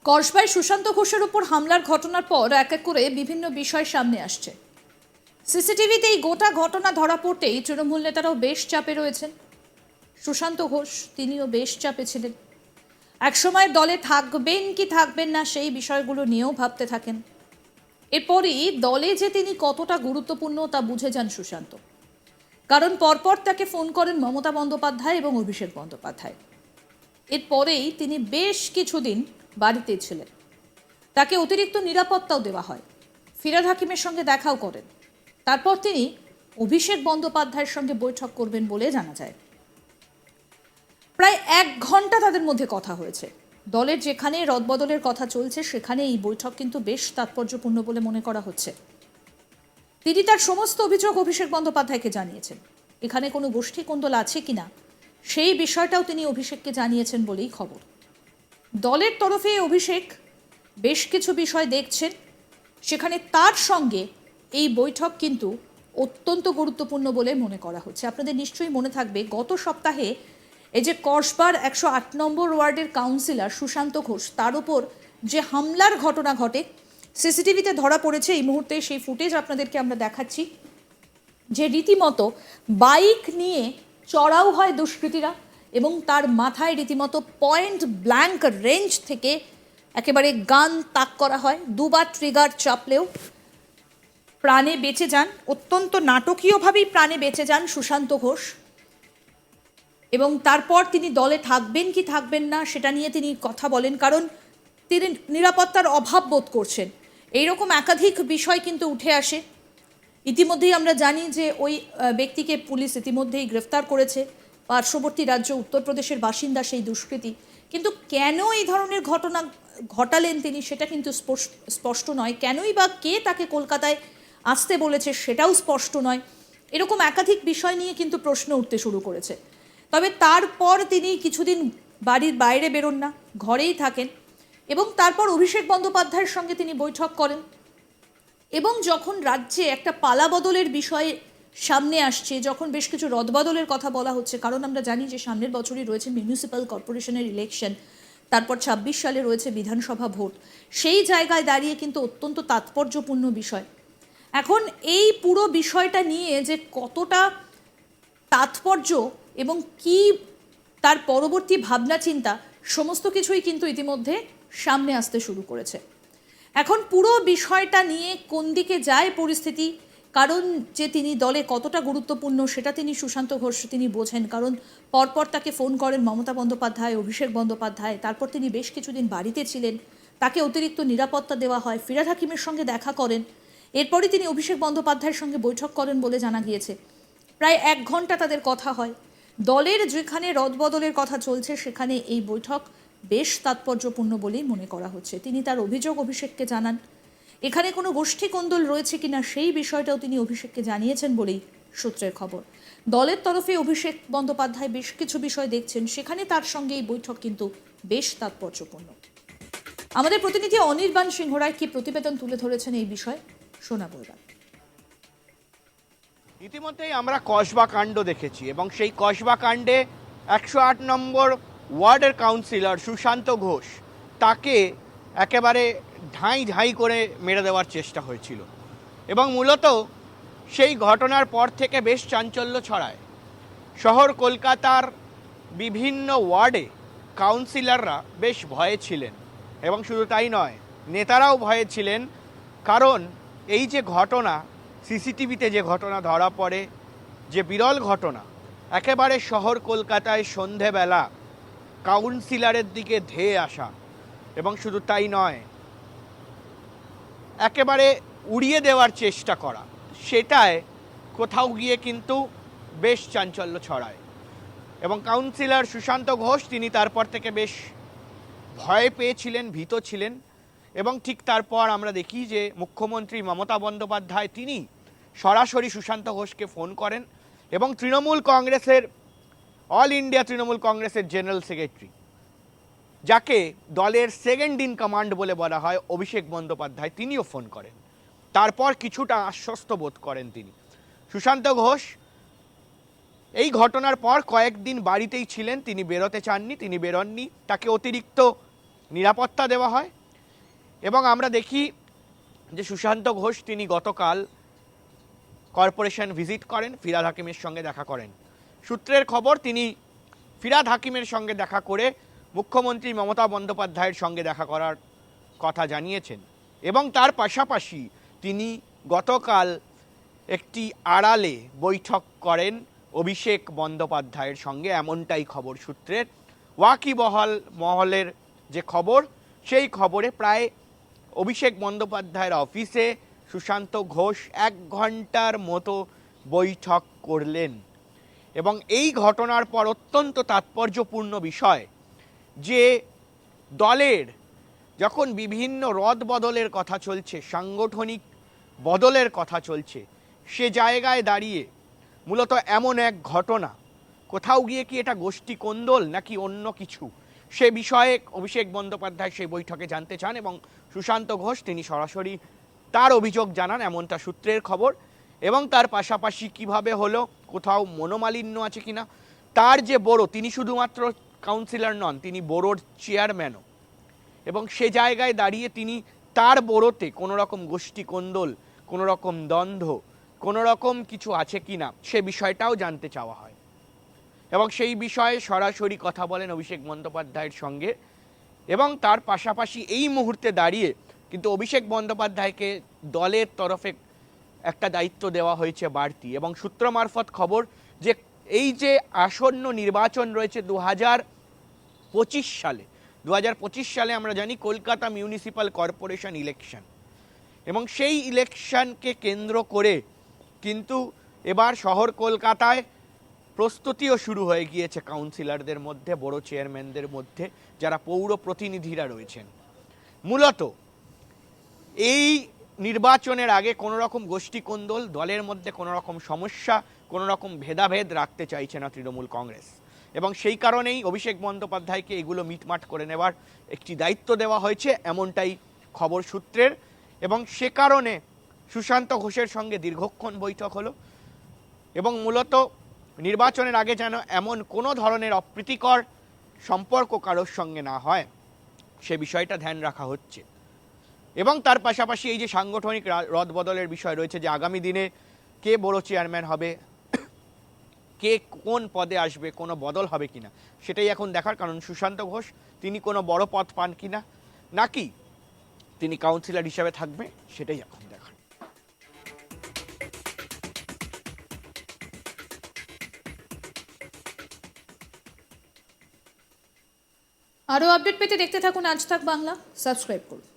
কসবায় সুশান্ত ঘোষের উপর হামলার ঘটনার পর এক এক করে বিভিন্ন বিষয় সামনে আসছে। সিসিটিভিতে এই গোটা ঘটনা ধরা পড়তেই তৃণমূল নেতারাও বেশ চাপে রয়েছেন। সুশান্ত ঘোষ তিনিও বেশ চাপে ছিলেন। একসময় দলে থাকবেন কি থাকবেন না সেই বিষয়গুলো নিয়েও ভাবতে থাকেন। এরপরই দলে যে তিনি কতটা গুরুত্বপূর্ণ তা বুঝে যান সুশান্ত। কারণ পরপর তাকে ফোন করেন মমতা বন্দ্যোপাধ্যায় এবং অভিষেক বন্দ্যোপাধ্যায়। এরপরেই তিনি বেশ কিছুদিন বাড়িতে ছিলেন। তাকে অতিরিক্ত নিরাপত্তাও দেওয়া হয়। ফিরহাদ হাকিমের সঙ্গে দেখাও করেন। তারপর তিনি অভিষেক বন্দ্যোপাধ্যায়ের সঙ্গে বৈঠক করবেন বলে জানা যায়। প্রায় 1 ঘন্টা তাদের মধ্যে কথা হয়েছে। দলের যেখানে রদবদলের কথা চলছে সেখানে এই বৈঠক কিন্তু বেশ তাৎপর্যপূর্ণ বলে মনে করা হচ্ছে। তিনি তার সমস্ত অভিযোগ অভিষেক বন্দ্যোপাধ্যায়কে জানিয়েছেন। এখানে কোনো গোষ্ঠী কোন্দল আছে কিনা সেই বিষয়টাও তিনি অভিষেককে জানিয়েছেন বলেই খবর। দলের তরফে অভিষেক বেশ কিছু বিষয় দেখছেন, সেখানে তার সঙ্গে এই বৈঠক কিন্তু অত্যন্ত গুরুত্বপূর্ণ বলে মনে করা হচ্ছে। আপনাদের নিশ্চয়ই মনে থাকবে গত সপ্তাহে এই যে কসবার 108 নম্বর ওয়ার্ডের কাউন্সিলর সুশান্ত ঘোষ, তার উপর যে হামলার ঘটনা ঘটে সিসিটিভিতে ধরা পড়েছে। এই মুহূর্তে সেই ফুটেজ আপনাদেরকে আমরা দেখাচ্ছি, যে রীতিমতো বাইক নিয়ে চড়াও হয় দুষ্কৃতীরা এবং তার মাথায় রীতিমতো পয়েন্ট ব্ল্যাঙ্ক রেঞ্জ থেকে একেবারে গান তাক করা হয়। দুবার ট্রিগার চাপলেও প্রাণে বেঁচে যান। অত্যন্ত নাটকীয়ভাবেই প্রাণে বেঁচে যান সুশান্ত ঘোষ। এবং তারপর তিনি দলে থাকবেন কি থাকবেন না সেটা নিয়ে তিনি কথা বলেন, কারণ তিনি নিরাপত্তার অভাব বোধ করছেন। এইরকম একাধিক বিষয় কিন্তু উঠে আসে। ইতিমধ্যেই আমরা জানি যে ওই ব্যক্তিকে পুলিশ ইতিমধ্যেই গ্রেফতার করেছে। পার্শ্ববর্তী রাজ্য উত্তরপ্রদেশের বাসিন্দা সেই দুষ্কৃতী। কিন্তু কেন এই ধরনের ঘটনা ঘটালেন তিনি সেটা কিন্তু স্পষ্ট নয়। কেনই বা কে তাকে কলকাতায় আসতে বলেছে সেটাও স্পষ্ট নয়। এরকম একাধিক বিষয় নিয়ে কিন্তু প্রশ্ন উঠতে শুরু করেছে। তবে তারপর তিনি কিছুদিন বাড়ির বাইরে বেরোন না, ঘরেই থাকেন এবং তারপর অভিষেক বন্দ্যোপাধ্যায়ের সঙ্গে তিনি বৈঠক করেন। এবং যখন রাজ্যে একটা পালাবদলের বিষয় সামনে আসছে, যখন বেশ কিছু রদবদলের কথা বলা হচ্ছে, কারণ আমরা জানি যে সামনের বছরই রয়েছে মিউনিসিপ্যাল কর্পোরেশনের ইলেকশন, তারপর 26 সালে রয়েছে বিধানসভা ভোট। সেই জায়গায় দাঁড়িয়ে কিন্তু অত্যন্ত তাৎপর্যপূর্ণ বিষয়। এখন এই পুরো বিষয়টা নিয়ে যে কতটা তাৎপর্য এবং কি তার পরবর্তী ভাবনা চিন্তা, সমস্ত কিছুই কিন্তু ইতিমধ্যে সামনে আসতে শুরু করেছে। এখন পুরো বিষয়টা নিয়ে কোন দিকে যায় পরিস্থিতি, কারণ যে তিনি দলে কতটা গুরুত্বপূর্ণ সেটা তিনি সুশান্ত ঘোষ তিনি বোঝেন। কারণ পরপর তাকে ফোন করেন মমতা বন্দ্যোপাধ্যায়, অভিষেক বন্দ্যোপাধ্যায়। তারপর তিনি বেশ কিছুদিন বাড়িতে ছিলেন, তাকে অতিরিক্ত নিরাপত্তা দেওয়া হয়। ফিরহাদ হাকিমের সঙ্গে দেখা করেন। এরপরই তিনি অভিষেক বন্দ্যোপাধ্যায়ের সঙ্গে বৈঠক করেন বলে জানা গিয়েছে। প্রায় 1 ঘন্টা তাদের কথা হয়। দলের যেখানে রদবদলের কথা চলছে সেখানে এই বৈঠক বেশ তাৎপর্যপূর্ণ বলেই মনে করা হচ্ছে। তিনি তার অভিযোগ অভিষেককে জানান। এখানে কোনো গোষ্ঠী কোন্দল রয়েছে কিনা সেই বিষয়টাও তিনি অভিষেককে জানিয়েছেন বলেই সূত্রের খবর। দলের তরফে অভিষেক বন্দ্যোপাধ্যায় বেশ কিছু বিষয় দেখছেন, সেখানে তার সঙ্গে এই বৈঠক কিন্তু বেশ তাৎপর্যপূর্ণ। আমাদের প্রতিনিধি অনির্বাণ সিংহ রায় কি প্রতিবেদন তুলে ধরেছেন এই বিষয়ে শোনাবো এবার। ইতিমধ্যেই আমরা কসবা কাণ্ড দেখেছি এবং সেই কসবা কাণ্ডে 108 নম্বর ওয়ার্ডের কাউন্সিলর সুশান্ত ঘোষ, তাকে একেবারে ঢাই ঢাই করে মেরে দেওয়ার চেষ্টা হয়েছিল এবং মূলত সেই ঘটনার পর থেকে বেশ চাঞ্চল্য ছড়ায়। শহর কলকাতার বিভিন্ন ওয়ার্ডে কাউন্সিলররা বেশ ভয়ে ছিলেন এবং শুধু তাই নয়, নেতারাও ভয়ে ছিলেন। কারণ এই যে ঘটনা, সিসিটিভিতে যে ঘটনা ধরা পড়ে, যে বিরল ঘটনা, একেবারে শহর কলকাতায় সন্ধেবেলা কাউন্সিলরের দিকে ধেয়ে আসা এবং শুধু তাই নয়, একেবারে উড়িয়ে দেওয়ার চেষ্টা করা, সেটায় কোথাও গিয়ে কিন্তু বেশ চাঞ্চল্য ছড়ায় এবং কাউন্সিলর সুশান্ত ঘোষ তিনি তারপর থেকে বেশ ভয় পেয়েছিলেন, ভীত ছিলেন। এবং ঠিক তারপর আমরা দেখি যে মুখ্যমন্ত্রী মমতা বন্দ্যোপাধ্যায় তিনি সরাসরি সুশান্ত ঘোষকে ফোন করেন এবং তৃণমূল কংগ্রেসের, অল ইন্ডিয়া তৃণমূল কংগ্রেসের জেনারেল সেক্রেটারি, যাকে দলের সেকেন্ড ইন কমান্ড বলে বলা হয়, অভিষেক বন্দ্যোপাধ্যায়, তিনিও ফোন করেন। তারপর কিছুটা আশ্বস্ত বোধ করেন তিনি। সুশান্ত ঘোষ এই ঘটনার পর কয়েকদিন বাড়িতেই ছিলেন, তিনি বেরোতে চাননি, তিনি বেরোননি। তাকে অতিরিক্ত নিরাপত্তা দেওয়া হয়। এবং আমরা দেখি যে সুশান্ত ঘোষ তিনি গতকাল কর্পোরেশন ভিজিট করেন, ফিরহাদ হাকিমের সঙ্গে দেখা করেন। সূত্রের খবর তিনি ফিরহাদ হাকিমের সঙ্গে দেখা করে মুখ্যমন্ত্রী মমতা বন্দ্যোপাধ্যায়ের সঙ্গে দেখা করার কথা জানিয়েছেন এবং তার পাশাপাশি তিনি গতকাল একটি আড়ালে বৈঠক করেন অভিষেক বন্দ্যোপাধ্যায়ের সঙ্গে, এমনটাই খবর সূত্রের। ওয়াকিবহাল মহলের যে খবর, সেই খবরে প্রায় অভিষেক বন্দ্যোপাধ্যায়ের অফিসে সুশান্ত ঘোষ 1 ঘন্টার মতো বৈঠক করলেন। এবং এই ঘটনার পর অত্যন্ত তাৎপর্যপূর্ণ বিষয় যে দলের যখন বিভিন্ন রদ বদলের কথা চলছে, সাংগঠনিক বদলের কথা চলছে, সে জায়গায় দাঁড়িয়ে মূলত এমন এক ঘটনা, কোথাও গিয়ে কি এটা গোষ্ঠী কোন্দল নাকি অন্য কিছু, সে বিষয়ে অভিষেক বন্দ্যোপাধ্যায় সেই বৈঠকে জানতে চান এবং সুশান্ত ঘোষ তিনি সরাসরি তার অভিযোগ জানান, এমনটা সূত্রের খবর। এবং তার পাশাপাশি কিভাবে হলো, কোথাও মনোমালিন্য আছে কিনা, তার যে বড়ো, তিনি শুধুমাত্র কাউন্সিলর নন, তিনি বোরোর চেয়ারম্যানও, এবং সে জায়গায় দাঁড়িয়ে তিনি তার বোরোতে কোনো রকম গোষ্ঠী কোন্দল, কোনো রকম দ্বন্দ্ব, কোনো রকম কিছু আছে কিনা, সে বিষয়টাও জানতে চাওয়া হয়। এবং সেই বিষয়ে সরাসরি কথা বলেন অভিষেক বন্দ্যোপাধ্যায়ের সঙ্গে। এবং তার পাশাপাশি এই মুহূর্তে দাঁড়িয়ে কিন্তু অভিষেক বন্দ্যোপাধ্যায়কে দলের তরফে একটা দায়িত্ব দেওয়া হয়েছে বাড়তি। এবং সূত্র মারফত খবর যে এই যে আসন্ন নির্বাচন রয়েছে 2025 সালে, 2025 সালে আমরা জানি কলকাতা মিউনিসিপ্যাল কর্পোরেশন ইলেকশন, এবং সেই ইলেকশনকে কেন্দ্র করে কিন্তু এবার শহর কলকাতায় প্রস্তুতিও শুরু হয়ে গিয়েছে কাউন্সিলরদের মধ্যে, বড় চেয়ারম্যানদের মধ্যে, যারা পৌর প্রতিনিধিরা রয়েছেন। মূলত এই নির্বাচনের আগে কোনো রকম গোষ্ঠী কোন্দল, দলের মধ্যে কোনো রকম সমস্যা, কোনো রকম ভেদাভেদ রাখতে চাইছে না তৃণমূল কংগ্রেস। এবং সেই কারণেই অভিষেক বন্দ্যোপাধ্যায়কে এগুলো মিটমাট করে নেবার একটি দায়িত্ব দেওয়া হয়েছে, এমনটাই খবর সূত্রের। এবং সে কারণে সুশান্ত ঘোষের সঙ্গে দীর্ঘক্ষণ বৈঠক হলো এবং মূলত নির্বাচনের আগে যেন এমন কোনো ধরনের অপ্রীতিকর সম্পর্ক কারোর সঙ্গে না হয়, সে বিষয়টা ধ্যান রাখা হচ্ছে। এবং তার পাশাপাশি এই যে সাংগঠনিক রদবদলের বিষয় রয়েছে, যে আগামী দিনে কে বড় চেয়ারম্যান হবে, কে কোন পদে আসবে, কোনো বদল হবে কিনা, সেটাই এখন দেখার। কারণ সুশান্ত ঘোষ তিনি কোনো বড় পদ পান কিনা, নাকি তিনি কাউন্সিলর হিসাবে থাকবে, সেটাই এখন দেখার। আরও আপডেট পেতে দেখতে থাকুন আজ তাক বাংলা, সাবস্ক্রাইব করুন।